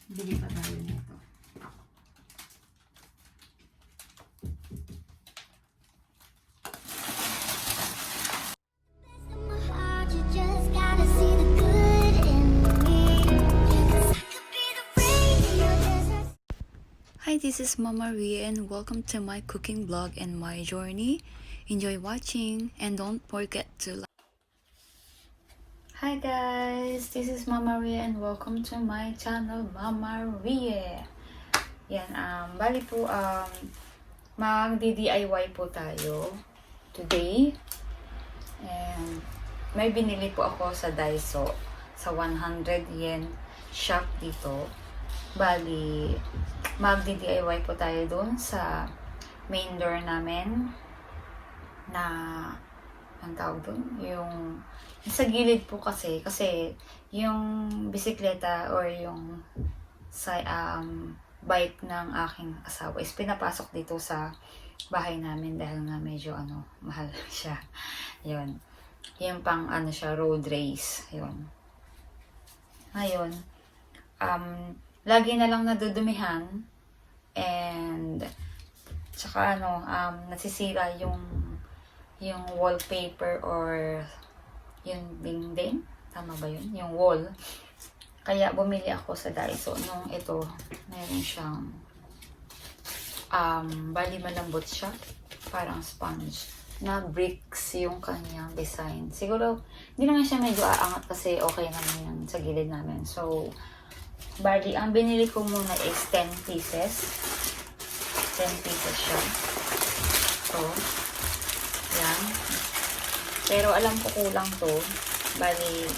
Bili pa tayo nito. Hi, this is Mama Ria and welcome to my cooking vlog and my journey. Enjoy watching and don't forget to like. Hi guys, this is Mama Ria and welcome to my channel, Mama Ria. Yan, bali po, mag-DIY po tayo today. And may binili po ako sa Daiso sa 100 yen shop dito. Bali, mag-DIY po tayo doon sa main door namin na ang tawag doon, yung sa gilid po kasi yung bisikleta or yung sa bike ng aking asawa is pinapasok dito sa bahay namin dahil nga medyo mahal siya. Yun. Yung pang siya, road race. Yun. Ngayon, lagi na lang nadudumihan and tsaka nasisira yung wallpaper or yung dingding, tama ba yun? Yung wall. Kaya bumili ako sa Daiso nung ito, meron siyang bali malambot siya, parang sponge na bricks yung kanyang design. Siguro hindi naman siya medyo aangat kasi okay naman yan sa gilid namin. So bali, ang binili ko muna is 10 pieces. 10 pieces siya. So, yan. Pero alam ko kulang to. Bali,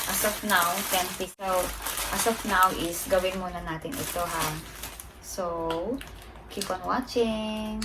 as of now, 10 pieces. So, as of now is gawin muna natin ito ha. So, keep on watching.